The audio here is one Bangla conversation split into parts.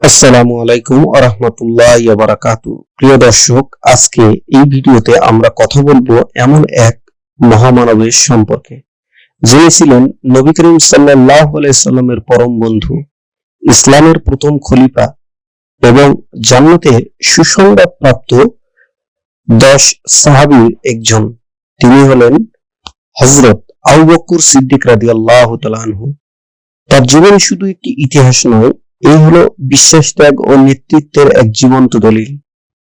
আসসালামু আলাইকুম ওয়া রাহমাতুল্লাহি ওয়া বারাকাতুহু। প্রিয় দর্শক, আজকে এই ভিডিওতে আমরা কথা বলবো এমন এক মহামানবের সম্পর্কে, যিনি ছিলেন নবী করিম সাল্লাল্লাহু আলাইহি সাল্লামের পরম বন্ধু, ইসলামের প্রথম খলিফা এবং জান্নাতের সুসংবাদ প্রাপ্ত 10 সাহাবীর একজন। তিনি হলেন হযরত আবু বকর সিদ্দিক রাদিয়াল্লাহু তাআলা আনহু। তার জীবন শুধু একটি ইতিহাস নয়, এই হলো বিশ্বাস, ত্যাগ ও নেতৃত্বের এক জীবন্ত দলিল।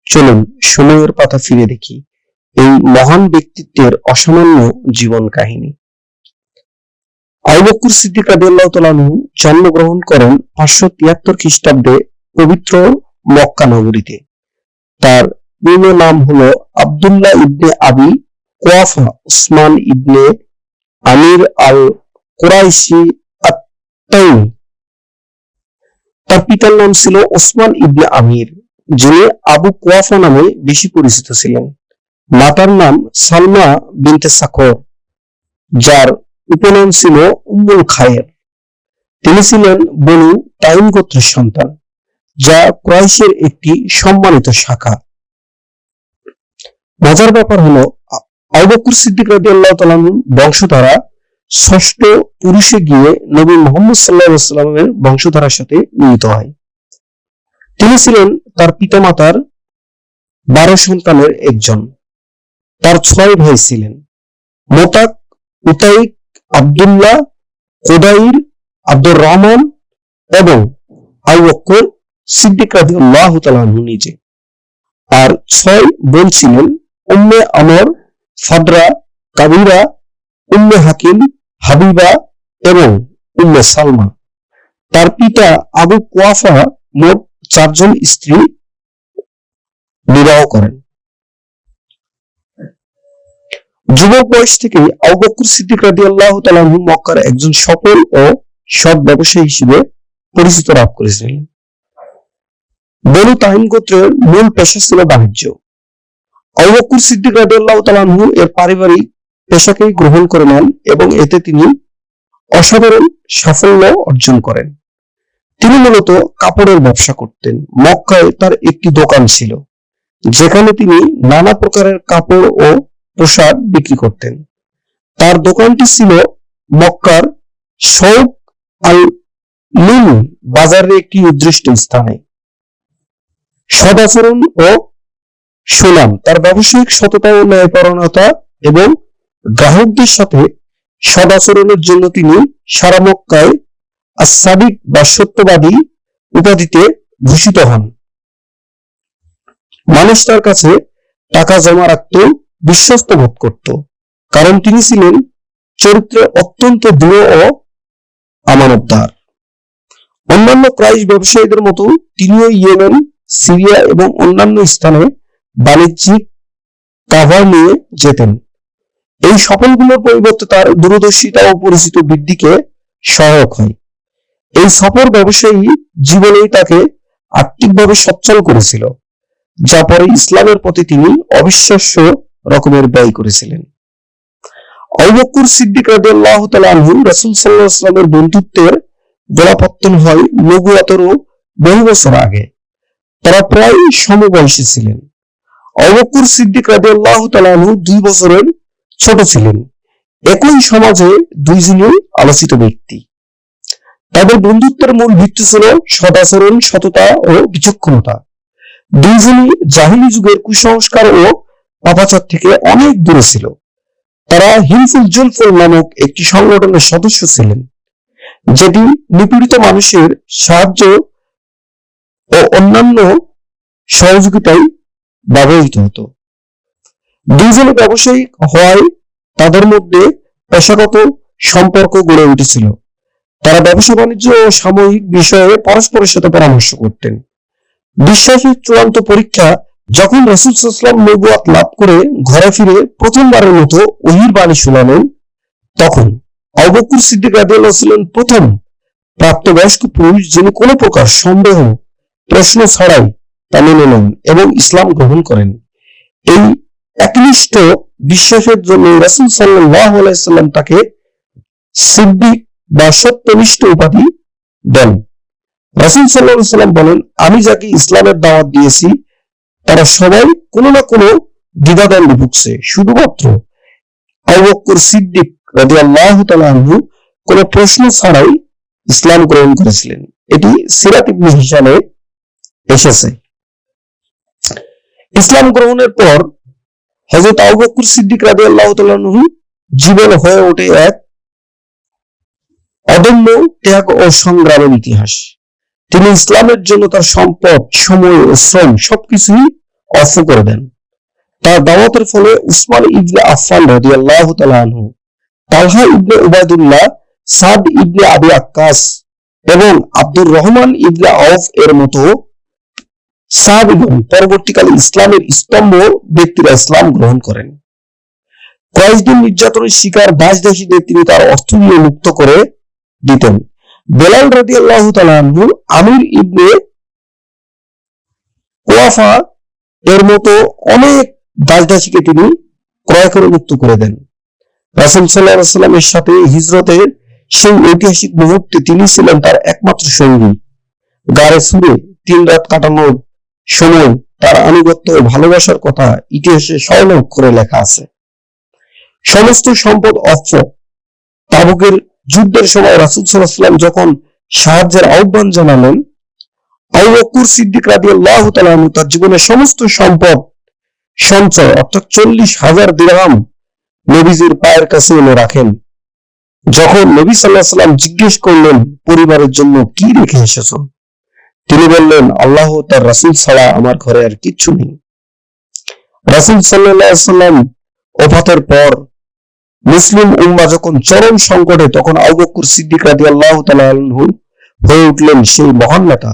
চলুন সময়ের পাতা ফিরে দেখি এই মহান ব্যক্তিত্বের অসামান্য জীবন কাহিনী। আবু বকর সিদ্দিক রাদিয়াল্লাহু তাআলা আনহু জন্মগ্রহণ করেন 573 খ্রিস্টাব্দে পবিত্র মক্কা নগরীতে। তার পূর্ণ নাম হলো আব্দুল্লাহ ইবনে আবি কুয়াফা উসমান ইবনে আমির আল কুরাইশি আত-তাইমি। তার পিতার নাম ছিল ওসমান ইবনে আমির, যিনি আবু কুয়াফা নামে বেশি পরিচিত ছিলেন। মাতার নাম সালমা বিনতে সাখর, যার উপনাম ছিল উম্মুল খায়ের। তিনি ছিলেন বনু তাইম গোত্রের সন্তান, যা কুরাইশের একটি সম্মানিত শাখা। মজার ব্যাপার হলো, আবু বকর সিদ্দিক রাদিয়াল্লাহু তাআলা আনহুর বংশধারা ষষ্ঠ পুরুষে গিয়ে নবী মুহাম্মদ সাল্লাল্লাহু আলাইহি ওয়াসাল্লামের বংশধারার সাথে মিলিত হয়। তিনি ছিলেন তার পিতামাতার 12 সন্তানের একজন। তার 6 ভাই ছিলেন: মোতাক, উতাইক, আব্দুল্লাহ, কুদাইর, আব্দুর রহমান এবং আবু বকর সিদ্দিক রাদিয়াল্লাহু তাআলা আনহু নিজে। আর 6 বোন ছিলেন: উম্মে আমর, ফাদরা, কাবিরা, উম্মে হাকিম, হাবিবা এবং উম্মে সালমা। তার পিতা আবু কুয়াফা মোট 4 জন স্ত্রী বিবাহ করেন। যুবক বয়স থেকে আবু বকর সিদ্দিক রাদিয়াল্লাহু তাআলা আনহু মক্কার একজন সফল ও সৎ ব্যবসায়ী হিসেবে পরিচিত লাভ করেছিলেন। বনু তাইম গোত্রের মূল পেশা ছিল বাণিজ্য। আবু বকর সিদ্দিক রাদিয়াল্লাহু তাআলা আনহু এর পারিবারিক পেশাকেই গ্রহণ করে নেন এবং এতে তিনি অসাধারণ সাফল্য অর্জন করেন। তিনি মূলত কাপড়ের ব্যবসা করতেন। মক্কায় তার একটি দোকান ছিল, যেখানে তিনি নানা প্রকারের কাপড় ও পোশাক বিক্রি করতেন। তার দোকানটি ছিল মক্কার শৌক আল লুল বাজারের একটি নির্দিষ্ট স্থানে। সদাচরণ ও সুনাম, তার ব্যবসায়িক সততা ও ন্যায়পরায়ণতা এবং গ্রাহকদের সাথে সদাচরণের জন্য তিনি সারা মক্কায় আস-সাদিক বা সত্যবাদী উপাধিতে ভূষিত হন। মানুষ তার কাছে টাকা জমা রাখত, বিশ্বস্ত বোধ করত, কারণ তিনি ছিলেন চরিত্রে অত্যন্ত দৃঢ় ও আমানতদার। অন্যান্য কুরাইশ ব্যবসায়ীদের মতো তিনিও ইয়েমেন, সিরিয়া এবং অন্যান্য স্থানে বাণিজ্যিক কাভার নিয়ে যেতেন। এই সফলগুলোর পরিবর্তে তার দূরদর্শিতা ও পরিচিত বৃদ্ধিকে সহায়ক হয়। এই সফর ব্যবসায়ী জীবনেই তাকে আর্থিকভাবে সচ্ছল করেছিল, যা পরে ইসলামের প্রতি তিনি অবিশ্বাস্য রকমের ব্যয় করেছিলেন। আবু বকর সিদ্দিক রাদিয়াল্লাহু তাআলা আনহু রাসূল সাল্লাল্লাহু আলাইহি ওয়াসাল্লামের বন্ধুত্বের গোড়াপত্তন হয় নবুয়তেরও বহু বছর আগে। তারা প্রায় সমবয়সী ছিলেন। আবু বকর সিদ্দিক রাদিয়াল্লাহু তাআলা আনহু 2 বছরের ছোট ছিলেন। একই সমাজে দুইজনই আলোচিত ব্যক্তি। তাদের বন্ধুত্বের মূল ভিত্তি ছিল সদাচরণ, সততা ও বিচক্ষণতা। দুইজনই জাহিলি যুগের কুসংস্কার ও পাপাচার থেকে অনেক দূরে ছিল। তারা হিলফুল জুলফুল নামক একটি সংগঠনের সদস্য ছিলেন, যেটি নিপীড়িত মানুষের সাহায্য ও অন্যান্য সহযোগিতায় ব্যবহৃত হতো। দুইজনে ব্যবসায়িক হওয়ায় তাদের মধ্যে পেশাগত সম্পর্ক গড়ে উঠেছিল। তারা ব্যবসা বাণিজ্য ও সাময়িক বিষয়ে পরস্পরের সাথে পরামর্শ করতেন। বিশ্বাসের চূড়ান্ত পরীক্ষা যখন রাসূল সাল্লাল্লাহু আলাইহি ওয়াসাল্লাম নবুয়ত লাভ করে ঘরে ফিরে প্রথমবারের মতো ওহীর বাণী শোনালেন, তখন আবু বকর সিদ্দিক রাদিয়াল্লাহু আনহু ছিলেন প্রথম প্রাপ্তবয়স্ক পুরুষ যিনি কোনো প্রকার সন্দেহ প্রশ্ন ছাড়াই তা মেনে নেন এবং ইসলাম গ্রহণ করেন। এই একনিষ্ঠ বিশ্বাসের জন্য রাসূল সাল্লাল্লাহু আলাইহি ওয়াসাল্লাম তাকে সিদ্দিক বা সত্যনিষ্ঠ উপাধি দেন। রাসূল সাল্লাল্লাহু আলাইহি সাল্লাম বলেন, আমি যাকে ইসলামের দাওয়াত দিয়েছি তারা সবাই কোনো না কোনো দ্বিধাদ্বন্দ্বে ভুগছে, শুধুমাত্র আবু বকর সিদ্দিক রাদিয়াল্লাহু তাআলা আনহু কোনো প্রশ্ন ছাড়াই ইসলাম গ্রহণ করেছিলেন। এটি সিরাত ইবনে হিশামে এসেছে। ইসলাম গ্রহণের পর হযরত আবু বকর সিদ্দিক রাদিয়াল্লাহু তাআলা আনহু জীবন হয়ে ওঠে এক অদম্য ত্যাগ ও সংগ্রামের ইতিহাস। তিনি ইসলামের জন্য তার সম্পদ, সময় ও শ্রম সবকিছুই অর্থ করে দেন। তার দাওয়াতের ফলে উসমান ইবনে আফফান রাদিয়াল্লাহু তাআলা আনহু, তালহা ইবনে উবাইদুল্লাহ, সাদ ইবনে আবি আক্কাস এবং আব্দুর রহমান ইবনে আউফ এর মতো সাহাবীগণ পরবর্তীকালে ইসলামের স্তম্ভ ব্যক্তিরা ইসলাম গ্রহণ করেন। কয়েকদিন নির্যাতনের শিকার দাস-দাসীদের তিনি তার অর্থ দিয়ে মুক্ত করে দিতেন। বেলাল রাদিয়াল্লাহু তাআলা আনহু, আমির ইবনে ওয়াফা এর মতো অনেক দাস-দাসীকে তিনি ক্রয় করে মুক্ত করে দেন। রাসূল সাল্লাল্লাহু আলাইহি সাল্লামের সাথে হিজরতের সেই ঐতিহাসিক মুহূর্তে তিনি ছিলেন তার একমাত্র সঙ্গী। গারে সুরে 3 রাত কাটানোর সময় তার আনুগত্য ও ভালোবাসার কথা ইতিহাসে স্বর্ণ অক্ষরে লেখা আছে। সমস্ত সম্পদ অর্থ তাবুকের যুদ্ধের সময় রাসূল সাল্লাল্লাহু আলাইহি সাল্লাম যখন সাহায্যের আহ্বান জানালেন, আবু বকর সিদ্দিক রাদিয়াল্লাহু তাআলা আনহু তার জীবনের সমস্ত সম্পদ সঞ্চয় অর্থাৎ 40,000 দিরহাম নবীজির পায়ের কাছে এনে রাখেন। যখন নবী সাল্লাল্লাহু আলাইহি সাল্লাম জিজ্ঞেস করলেন, পরিবারের জন্য কি রেখে এসেছো? তিনি বললেন, আল্লাহ তার রাসূল ছাড়া আমার ঘরে আর কিচ্ছু নেই। রাসূল সাল্লাল্লাহু আলাইহি সাল্লাম ওফাতের পর মুসলিম উম্মাহ যখন চরম সংকটে, তখন আবু বকর সিদ্দিক রাদিয়াল্লাহু তাআলা আনহু হয়ে উঠলেন সেই মহান নেতা,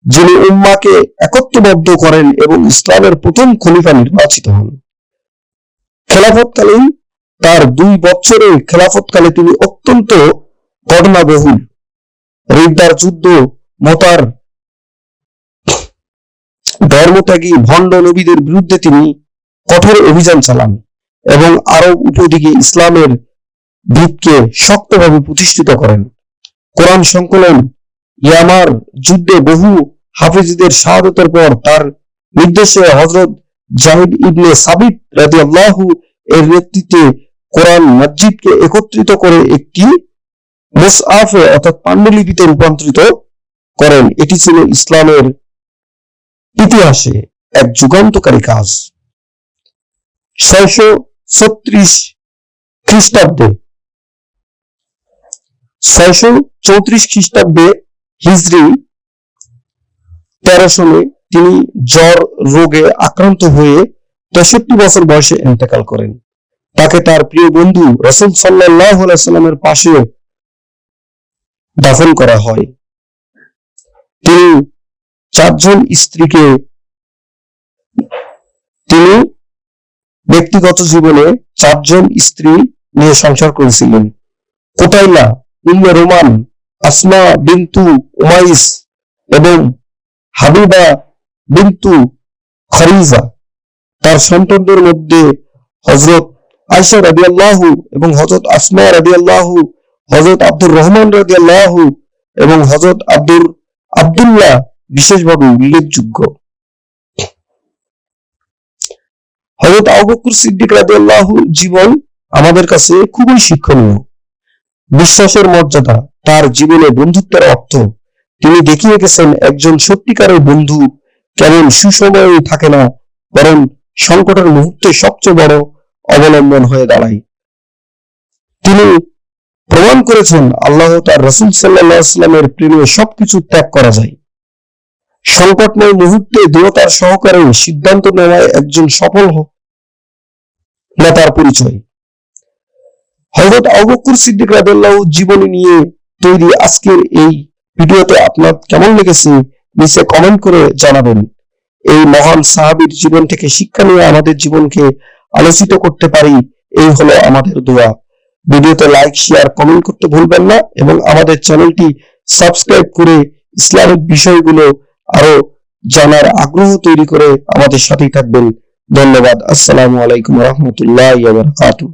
যিনি উম্মাহকে একত্রবদ্ধ করেন এবং ইসলামের প্রথম খলিফা নির্বাচিত হন। খেলাফতকালীন তার 2 বছরের খেলাফতকালে তিনি অত্যন্ত ঘটনাবহুল রিদ্দার যুদ্ধ, মতার ধর্মত্যাগী ভণ্ড নবীদের বিরুদ্ধে তিনি কঠোর অভিযান চালান এবং আরব উপদ্বীপে ইসলামের ভিতকে শক্তভাবে প্রতিষ্ঠিত করেন। কোরআন সংকলন ইয়ামার যুদ্ধে বহু হাফেজদের শাহাদাতের পর তার নির্দেশে হযরত জাহিদ ইবনে সাবিত রাদিয়াল্লাহু এর নেতৃত্বে কোরআন মসজিদকে একত্রিত করে একটি মুসআফে অর্থাৎ পান্ডুলিপিতে রূপান্তরিত করেন। এটি ছিল ইসলামের ইতিহাসে এক যুগান্তকারী কাজ। 634 খ্রিস্টাব্দে হিজরি 13 সনে তিনি জ্বর রোগে আক্রান্ত হয়ে 63 বছর বয়সে ইন্তেকাল করেন। তাকে তার প্রিয় বন্ধু রাসূল সাল্লাল্লাহু আলাইহি সাল্লামের পাশে দাফন করা হয়। তিনি 4 জন স্ত্রীকে, তিনি ব্যক্তিগত জীবনে 4 জন স্ত্রী নিয়ে সংসার করেছিলেন। কোতাইলা, উম্মে রোমান, আসমা বিনতু উমাইস এবং হাবিবা বিনতু খারিজা। তার সন্তানদের মধ্যে হযরত আয়েশা রাদিয়াল্লাহু এবং হযরত আসমা রাদিয়াল্লাহু, হযরত আব্দুর রহমান রাদিয়াল্লাহু এবং হযরত আব্দুল্লাহ বিশেষভাবে উল্লেখযোগ্য। হযরত আবু বকর সিদ্দিক রাদিয়াল্লাহু জীবন আমাদের কাছে খুবই শিক্ষণীয়। বিশ্বাসের মর্যাদা, তার জীবনে বন্ধুত্বের অর্থ তিনি দেখিয়ে গেছেন একজন সত্যিকারের বন্ধু কেবল সুসময়েই থাকে না, বরং সংকটের মুহূর্তে সবচেয়ে বড় অবলম্বন হয়ে দাঁড়ায়। তিনি প্রমাণ করেছেন আল্লাহ তার রাসূল সাল্লাল্লাহু আলাইহি ওয়াসাল্লামের প্রেমে সবকিছু ত্যাগ করা যায়। সংকটময় মুহূর্তে দৃঢ়তার সহকারে সিদ্ধান্ত নেওয়ায় একজন সফল নেতার পরিচয়। হযরত আবু বকর সিদ্দিক রাদিয়াল্লাহু জীবনী নিয়ে তৈরি আজকের এই ভিডিওতে আপনার কেমন লেগেছে নিচে কমেন্ট করে জানাবেন। এই মহান সাহাবীর জীবন থেকে শিক্ষা নিয়ে আমাদের জীবনকে আলোচিত করতে পারি, এই হলো আমাদের দোয়া। ভিডিওতে লাইক, শেয়ার, কমেন্ট করতে ভুলবেন না এবং আমাদের চ্যানেলটি সাবস্ক্রাইব করে ইসলামিক বিষয়গুলো আরো জানার আগ্রহ তৈরি করে আমাদের সাথেই থাকবেন। ধন্যবাদ। আসসালামু আলাইকুম ওয়া রাহমাতুল্লাহি ওয়া বারাকাতুহু।